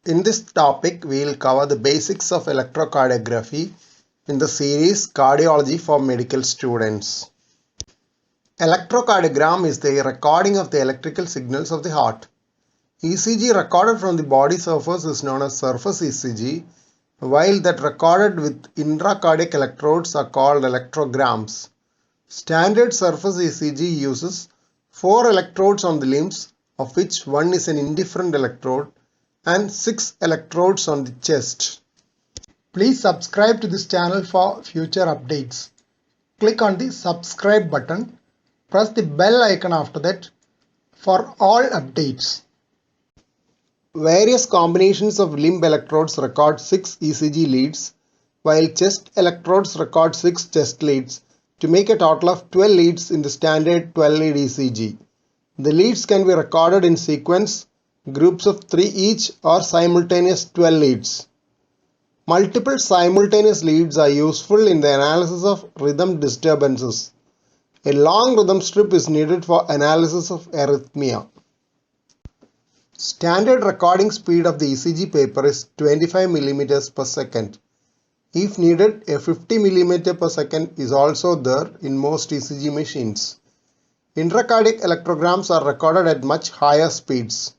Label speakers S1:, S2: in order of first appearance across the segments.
S1: In this topic, we will cover the basics of electrocardiography in the series Cardiology for Medical Students. Electrocardiogram is the recording of the electrical signals of the heart. ECG recorded from the body surface is known as surface ECG, while that recorded with intracardiac electrodes are called electrograms. Standard surface ECG uses 4 electrodes on the limbs, of which one is an indifferent electrode, and 6 electrodes on the chest. Please subscribe to this channel for future updates. Click on the subscribe button. Press the bell icon after that for all updates. Various combinations of limb electrodes record 6 ECG leads, while chest electrodes record 6 chest leads to make a total of 12 leads in the standard 12-lead ECG. The leads can be recorded in sequence, groups of 3 each, or simultaneous 12 leads. Multiple simultaneous leads are useful in the analysis of rhythm disturbances. A long rhythm strip is needed for analysis of arrhythmia. Standard recording speed of the ECG paper is 25 mm per second. If needed, a 50 mm per second is also there in most ECG machines. Intracardiac electrograms are recorded at much higher speeds.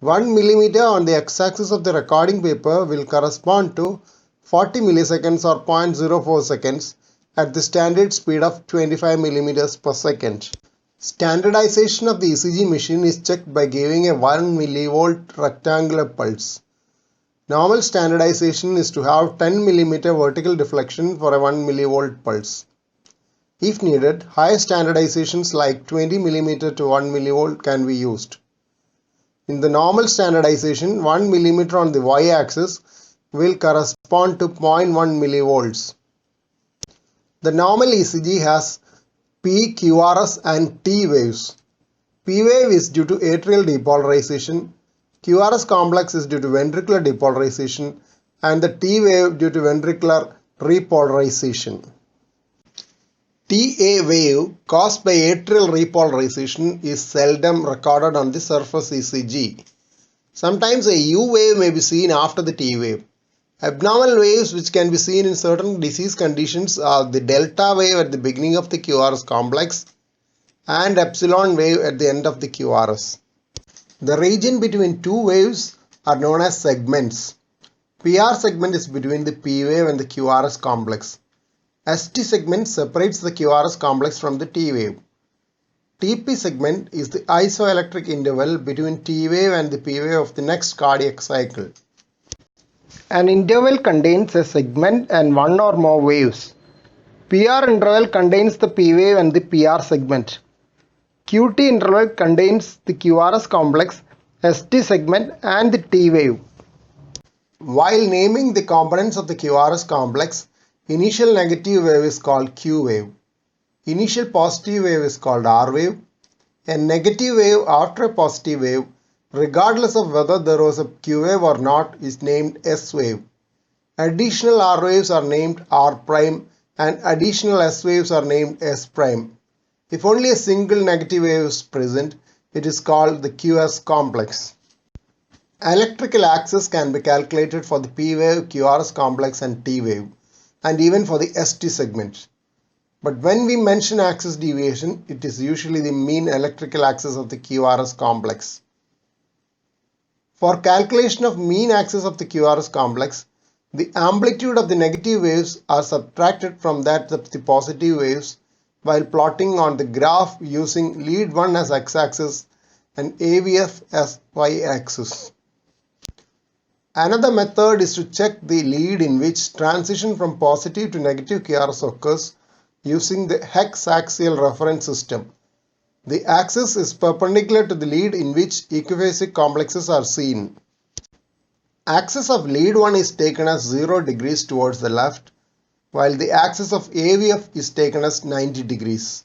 S1: 1 mm on the x-axis of the recording paper will correspond to 40 milliseconds or 0.04 seconds at the standard speed of 25 mm per second. Standardization of the ECG machine is checked by giving a 1 mV rectangular pulse. Normal standardization is to have 10 mm vertical deflection for a 1 mV pulse. If needed, higher standardizations like 20 mm to 1 mV can be used. In the normal standardization, 1 mm on the y-axis will correspond to 0.1 mV. The normal ECG has P, QRS and T waves. P wave is due to atrial depolarization, QRS complex is due to ventricular depolarization, and the T wave due to ventricular repolarization. TA wave caused by atrial repolarization is seldom recorded on the surface ECG. Sometimes a U wave may be seen after the T wave. Abnormal waves which can be seen in certain disease conditions are the delta wave at the beginning of the QRS complex and epsilon wave at the end of the QRS. The region between two waves are known as segments. PR segment is between the P wave and the QRS complex. ST segment separates the QRS complex from the T wave. TP segment is the isoelectric interval between T wave and the P wave of the next cardiac cycle. An interval contains a segment and one or more waves. PR interval contains the P wave and the PR segment. QT interval contains the QRS complex, ST segment and the T wave. While naming the components of the QRS complex, initial negative wave is called Q wave. Initial positive wave is called R wave. A negative wave after a positive wave, regardless of whether there was a Q wave or not, is named S wave. Additional R waves are named R prime and additional S waves are named S prime. If only a single negative wave is present, it is called the QS complex. Electrical axis can be calculated for the P wave, QRS complex and T wave, and even for the ST segment. But when we mention axis deviation, it is usually the mean electrical axis of the QRS complex. For calculation of mean axis of the QRS complex, the amplitude of the negative waves are subtracted from that of the positive waves while plotting on the graph using lead 1 as x-axis and AVF as y-axis. Another method is to check the lead in which transition from positive to negative QRS occurs using the hex axial reference system. The axis is perpendicular to the lead in which equiphasic complexes are seen. Axis of lead 1 is taken as 0 degrees towards the left, while the axis of AVF is taken as 90 degrees.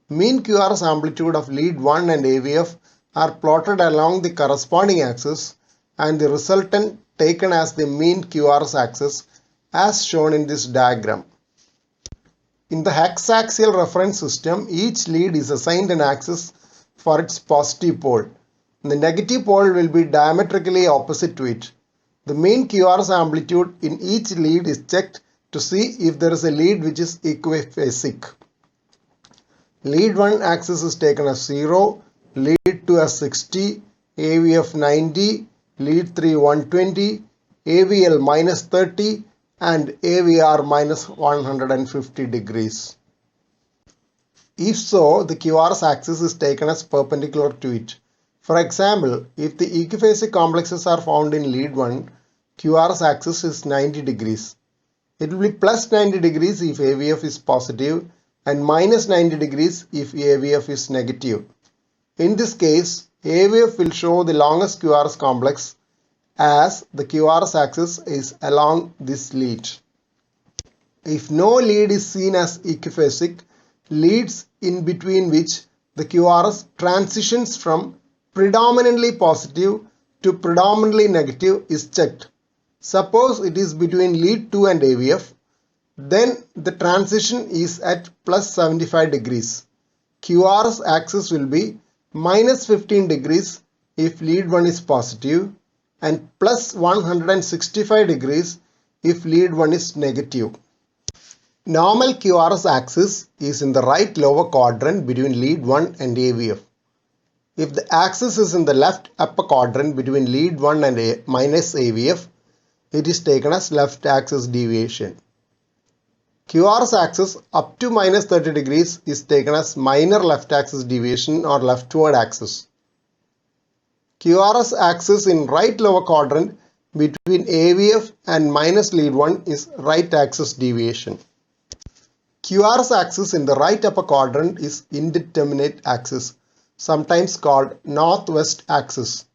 S1: Mean QRS amplitude of lead 1 and AVF are plotted along the corresponding axis and the resultant taken as the mean QRS axis as shown in this diagram. In the hexaxial reference system, each lead is assigned an axis for its positive pole. The negative pole will be diametrically opposite to it. The mean QRS amplitude in each lead is checked to see if there is a lead which is equiphasic. Lead 1 axis is taken as 0, lead 2 as 60, AVF 90, lead 3 120, AVL minus 30 and AVR minus 150 degrees. If so, the QRS axis is taken as perpendicular to it. For example, if the equiphasic complexes are found in lead 1, QRS axis is 90 degrees. It will be plus 90 degrees if AVF is positive and minus 90 degrees if AVF is negative. In this case, AVF will show the longest QRS complex as the QRS axis is along this lead. If no lead is seen as equiphasic, leads in between which the QRS transitions from predominantly positive to predominantly negative is checked. Suppose it is between lead 2 and AVF, then the transition is at plus 75 degrees. QRS axis will be minus 15 degrees if lead 1 is positive and plus 165 degrees if lead 1 is negative. Normal QRS axis is in the right lower quadrant between lead 1 and AVF. If the axis is in the left upper quadrant between lead 1 and minus AVF, it is taken as left axis deviation. QRS axis up to minus 30 degrees is taken as minor left axis deviation or leftward axis. QRS axis in right lower quadrant between AVF and minus lead 1 is right axis deviation. QRS axis in the right upper quadrant is indeterminate axis, sometimes called northwest axis.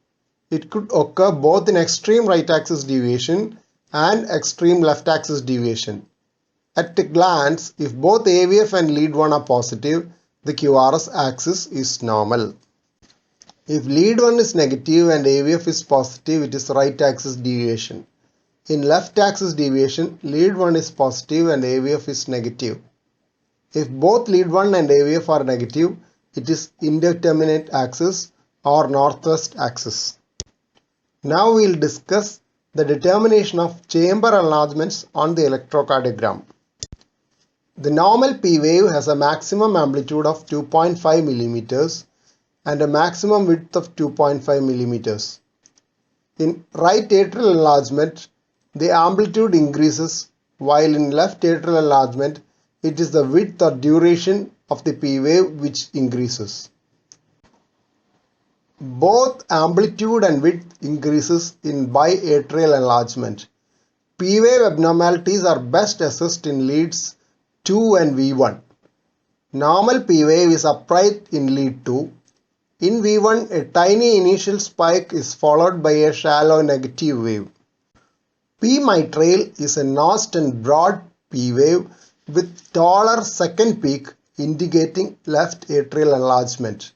S1: It could occur both in extreme right axis deviation and extreme left axis deviation. At a glance, if both AVF and lead 1 are positive, the QRS axis is normal. If lead 1 is negative and AVF is positive, it is right axis deviation. In left axis deviation, lead 1 is positive and AVF is negative. If both lead 1 and AVF are negative, it is indeterminate axis or northwest axis. Now we will discuss the determination of chamber enlargements on the electrocardiogram. The normal P wave has a maximum amplitude of 2.5 mm and a maximum width of 2.5 mm. In right atrial enlargement, the amplitude increases, while in left atrial enlargement, it is the width or duration of the P wave which increases. Both amplitude and width increases in biatrial enlargement. P wave abnormalities are best assessed in leads 2 and V1. Normal P wave is upright in lead 2. In V1, a tiny initial spike is followed by a shallow negative wave. P mitral is a notched and broad P wave with taller second peak indicating left atrial enlargement.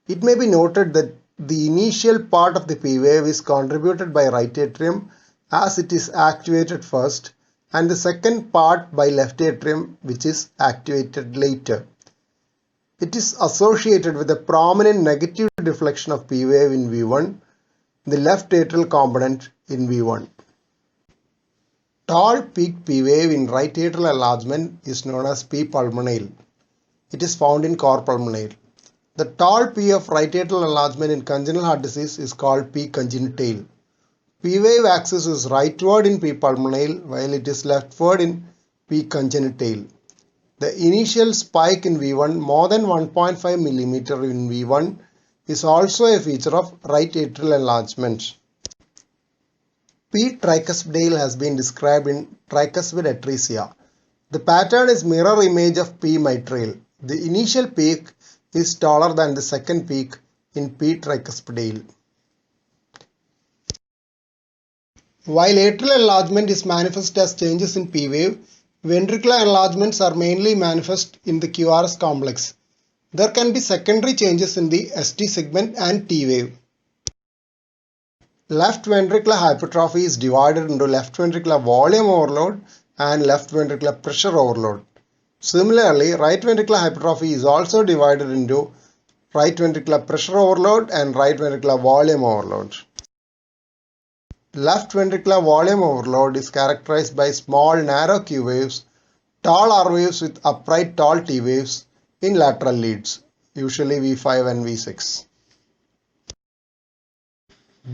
S1: It may be noted that the initial part of the P wave is contributed by right atrium as it is activated first, and the second part by left atrium which is activated later. It is associated with a prominent negative deflection of P wave in V1, the left atrial component in V1. Tall peak P wave in right atrial enlargement is known as P pulmonale. It is found in cor pulmonale. The tall P of right atrial enlargement in congenital heart disease is called P congenitale. P wave axis is rightward in P pulmonale while it is leftward in P congenitale. The initial spike in V1 more than 1.5 mm in V1 is also a feature of right atrial enlargement. P tricuspidale has been described in tricuspid atresia. The pattern is mirror image of P mitral. The initial peak is taller than the second peak in P tricuspidale. While atrial enlargement is manifest as changes in P wave, ventricular enlargements are mainly manifest in the QRS complex. There can be secondary changes in the ST segment and T wave. Left ventricular hypertrophy is divided into left ventricular volume overload and left ventricular pressure overload. Similarly, right ventricular hypertrophy is also divided into right ventricular pressure overload and right ventricular volume overload. Left ventricular volume overload is characterized by small narrow Q waves, tall R waves with upright tall T waves in lateral leads, usually V5 and V6.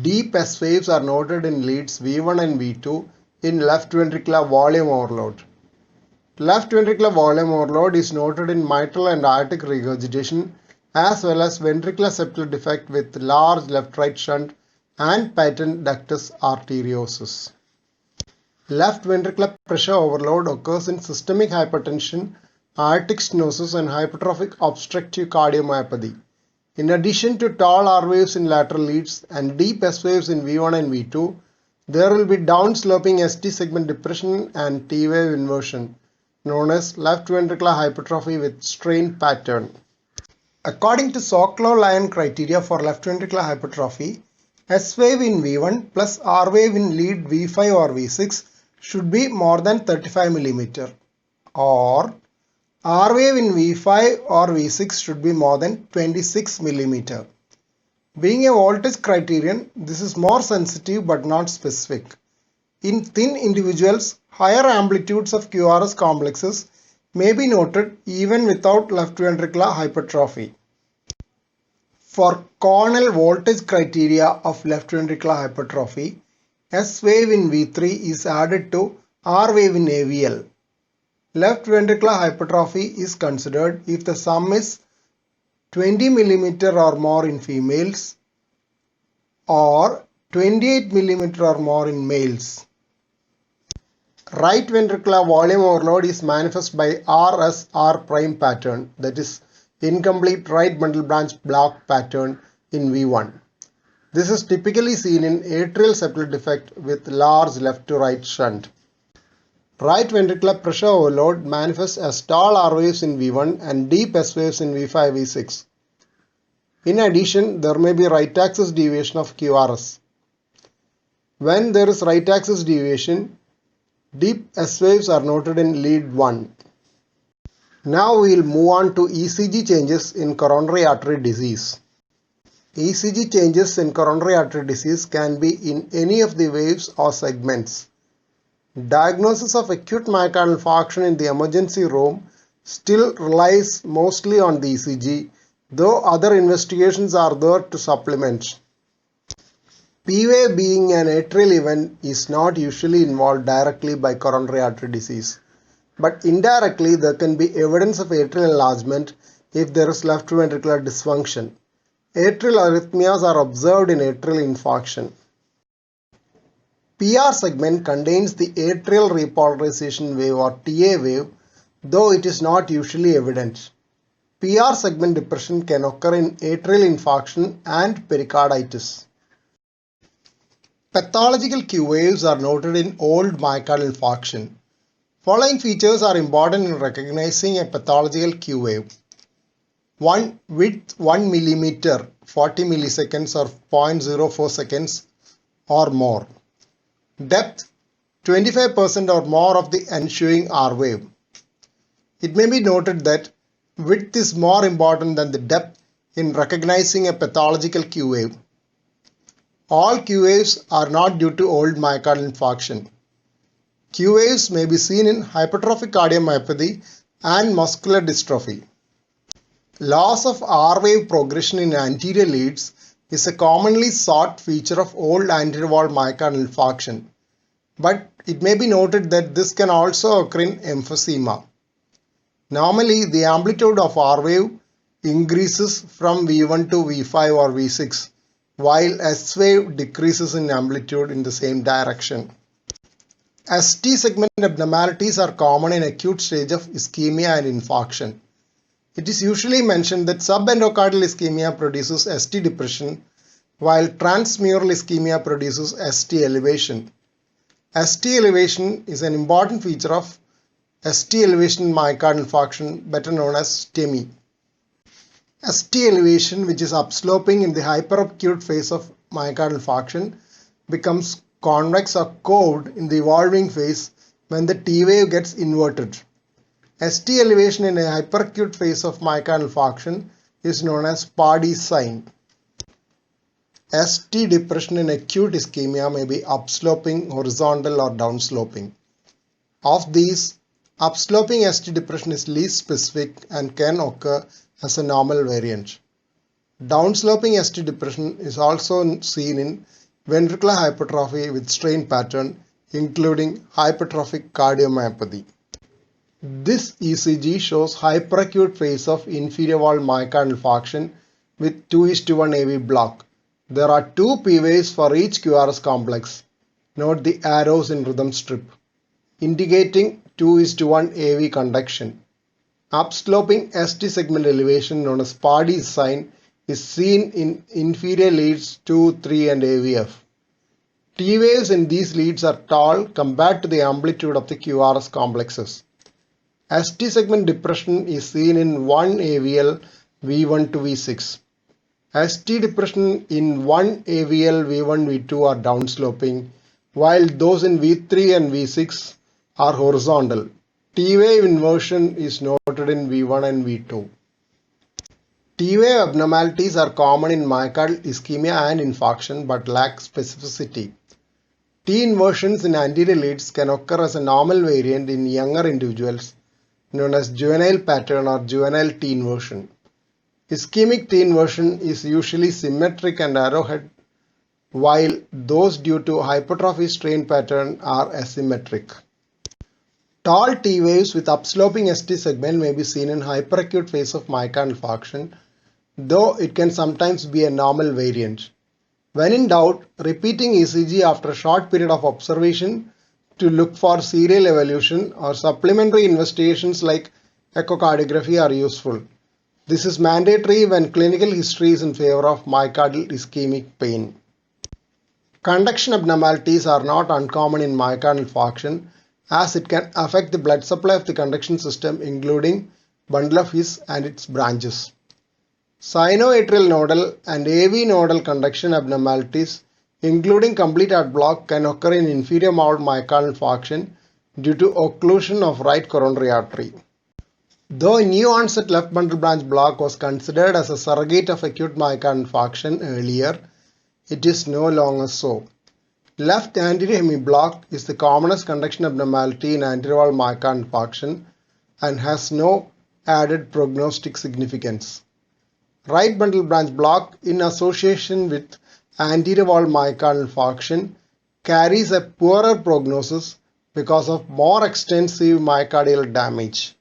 S1: Deep S waves are noted in leads V1 and V2 in left ventricular volume overload. Left ventricular volume overload is noted in mitral and aortic regurgitation as well as ventricular septal defect with large left-right shunt and patent ductus arteriosus. Left ventricular pressure overload occurs in systemic hypertension, aortic stenosis and hypertrophic obstructive cardiomyopathy. In addition to tall R waves in lateral leads and deep S waves in V1 and V2, there will be downsloping ST segment depression and T wave inversion, known as left ventricular hypertrophy with strain pattern. According to Sokolow-Lyon criteria for left ventricular hypertrophy, S wave in V1 plus R wave in lead V5 or V6 should be more than 35 mm, or R wave in V5 or V6 should be more than 26 mm. Being a voltage criterion, this is more sensitive but not specific. In thin individuals, higher amplitudes of QRS complexes may be noted even without left ventricular hypertrophy. For Cornell voltage criteria of left ventricular hypertrophy, S wave in V3 is added to R wave in AVL. Left ventricular hypertrophy is considered if the sum is 20 mm or more in females or 28 mm or more in males. Right ventricular volume overload is manifest by RSR prime pattern, that is incomplete right bundle branch block pattern in V1. This is typically seen in atrial septal defect with large left to right shunt. Right ventricular pressure overload manifests as tall R waves in V1 and deep S waves in V5, V6. In addition, there may be right axis deviation of QRS. When there is right axis deviation, deep S waves are noted in lead 1. Now we will move on to ECG changes in coronary artery disease. ECG changes in coronary artery disease can be in any of the waves or segments. Diagnosis of acute myocardial infarction in the emergency room still relies mostly on the ECG, though other investigations are there to supplement. P-wave being an atrial event is not usually involved directly by coronary artery disease, but indirectly there can be evidence of atrial enlargement if there is left ventricular dysfunction. Atrial arrhythmias are observed in atrial infarction. PR segment contains the atrial repolarization wave or TA wave, though it is not usually evident. PR segment depression can occur in atrial infarction and pericarditis. Pathological Q waves are noted in old myocardial infarction. Following features are important in recognizing a pathological Q wave. Width 1 mm 40 milliseconds or 0.04 seconds or more. Depth 25% or more of the ensuing R wave. It may be noted that width is more important than the depth in recognizing a pathological Q wave. All Q waves are not due to old myocardial infarction. Q waves may be seen in hypertrophic cardiomyopathy and muscular dystrophy. Loss of R wave progression in anterior leads is a commonly sought feature of old anterior wall myocardial infarction, but it may be noted that this can also occur in emphysema. Normally, the amplitude of R wave increases from V1 to V5 or V6, while S wave decreases in amplitude in the same direction. ST segment abnormalities are common in acute stage of ischemia and infarction. It is usually mentioned that subendocardial ischemia produces ST depression, while transmural ischemia produces ST elevation. ST elevation is an important feature of ST elevation in myocardial infarction, better known as STEMI. ST elevation, which is upsloping in the hyperacute phase of myocardial infarction, becomes convex or curved in the evolving phase when the T wave gets inverted. ST elevation in a hyperacute phase of myocardial infarction is known as Paddy sign. ST depression in acute ischemia may be upsloping, horizontal or downsloping. Of these, upsloping ST depression is least specific and can occur as a normal variant. Downsloping ST depression is also seen in ventricular hypertrophy with strain pattern, including hypertrophic cardiomyopathy. This ECG shows hyperacute phase of inferior wall myocardial infarction with 2:1 AV block. There are two P waves for each QRS complex. Note the arrows in rhythm strip, indicating 2:1 AV conduction. Upsloping ST segment elevation known as Paddy sign is seen in inferior leads 2, 3 and AVF. T waves in these leads are tall compared to the amplitude of the QRS complexes. ST segment depression is seen in 1 AVL V1 to V6. ST depression in 1 AVL V1 V2 are downsloping, while those in V3 and V6 are horizontal. T wave inversion is noted in V1 and V2. T wave abnormalities are common in myocardial ischemia and infarction but lack specificity. T inversions in anterior leads can occur as a normal variant in younger individuals, known as juvenile pattern or juvenile T inversion. Ischemic T inversion is usually symmetric and arrowhead, while those due to hypertrophy strain pattern are asymmetric. Tall T waves with upsloping ST segment may be seen in hyperacute phase of myocardial infarction, though it can sometimes be a normal variant. When in doubt, repeating ECG after a short period of observation to look for serial evolution or supplementary investigations like echocardiography are useful. This is mandatory when clinical history is in favor of myocardial ischemic pain. Conduction abnormalities are not uncommon in myocardial infarction as it can affect the blood supply of the conduction system, including bundle of His and its branches. Sinoatrial nodal and AV nodal conduction abnormalities, including complete heart block, can occur in inferior mild myocardial infarction due to occlusion of right coronary artery. Though new onset left bundle branch block was considered as a surrogate of acute myocardial infarction earlier, it is no longer so. Left anterior hemiblock is the commonest conduction abnormality in anterior wall myocardial infarction and has no added prognostic significance. Right bundle branch block in association with anterior wall myocardial infarction carries a poorer prognosis because of more extensive myocardial damage.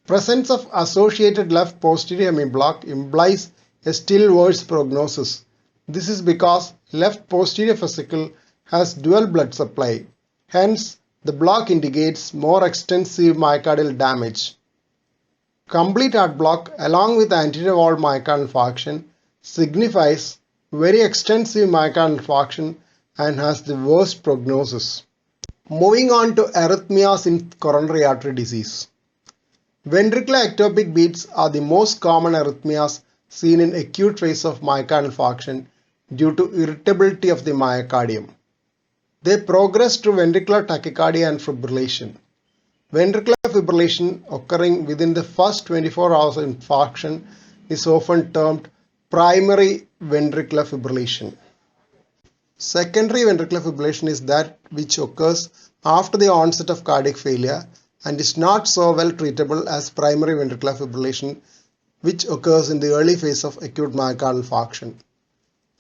S1: Presence of associated left posterior hemiblock implies a still worse prognosis. This is because left posterior vesicle has dual blood supply. Hence, the block indicates more extensive myocardial damage. Complete heart block along with anterior wall myocardial infarction signifies very extensive myocardial infarction and has the worst prognosis. Moving on to arrhythmias in coronary artery disease. Ventricular ectopic beats are the most common arrhythmias seen in acute phase of myocardial infarction due to irritability of the myocardium. They progress to ventricular tachycardia and fibrillation. Ventricular fibrillation occurring within the first 24 hours of infarction is often termed primary ventricular fibrillation. Secondary ventricular fibrillation is that which occurs after the onset of cardiac failure and is not so well treatable as primary ventricular fibrillation, which occurs in the early phase of acute myocardial infarction.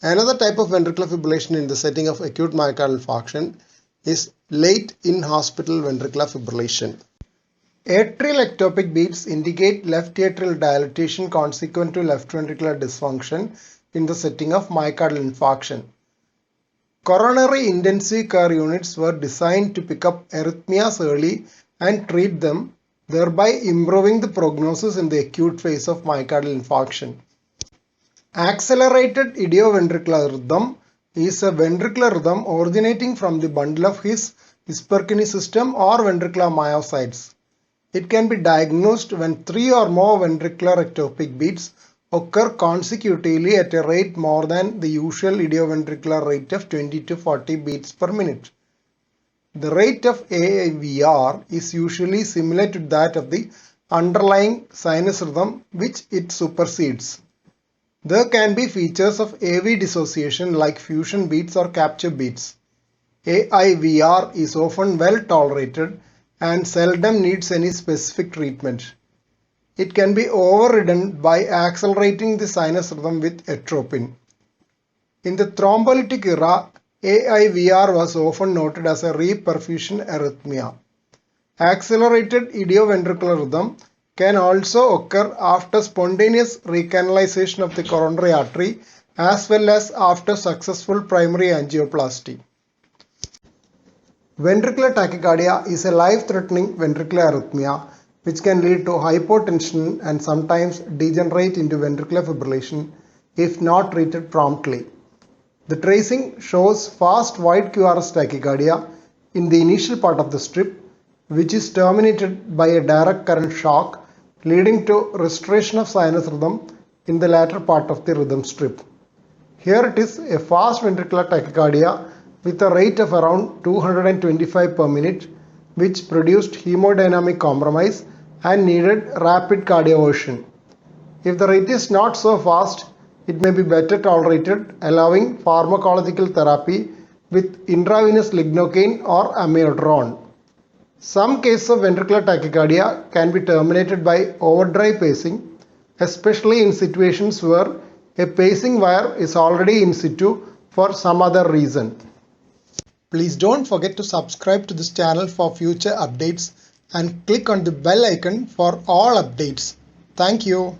S1: Another type of ventricular fibrillation in the setting of acute myocardial infarction is late in-hospital ventricular fibrillation. Atrial ectopic beats indicate left atrial dilatation consequent to left ventricular dysfunction in the setting of myocardial infarction. Coronary intensive care units were designed to pick up arrhythmias early and treat them, thereby improving the prognosis in the acute phase of myocardial infarction. Accelerated idioventricular rhythm is a ventricular rhythm originating from the bundle of His Purkinje system or ventricular myocytes. It can be diagnosed when 3 or more ventricular ectopic beats occur consecutively at a rate more than the usual idioventricular rate of 20 to 40 beats per minute. The rate of AVR is usually similar to that of the underlying sinus rhythm which it supersedes. There can be features of AV dissociation like fusion beats or capture beats. AIVR is often well tolerated and seldom needs any specific treatment. It can be overridden by accelerating the sinus rhythm with atropine. In the thrombolytic era, AIVR was often noted as a reperfusion arrhythmia. Accelerated idioventricular rhythm can also occur after spontaneous recanalization of the coronary artery as well as after successful primary angioplasty. Ventricular tachycardia is a life-threatening ventricular arrhythmia which can lead to hypotension and sometimes degenerate into ventricular fibrillation if not treated promptly. The tracing shows fast wide QRS tachycardia in the initial part of the strip, which is terminated by a direct current shock, leading to restoration of sinus rhythm in the latter part of the rhythm strip. Here it is a fast ventricular tachycardia with a rate of around 225 per minute, which produced hemodynamic compromise and needed rapid cardioversion. If the rate is not so fast, it may be better tolerated, allowing pharmacological therapy with intravenous lignocaine or amiodarone. Some cases of ventricular tachycardia can be terminated by overdrive pacing, especially in situations where a pacing wire is already in situ for some other reason. Please don't forget to subscribe to this channel for future updates and click on the bell icon for all updates. Thank you.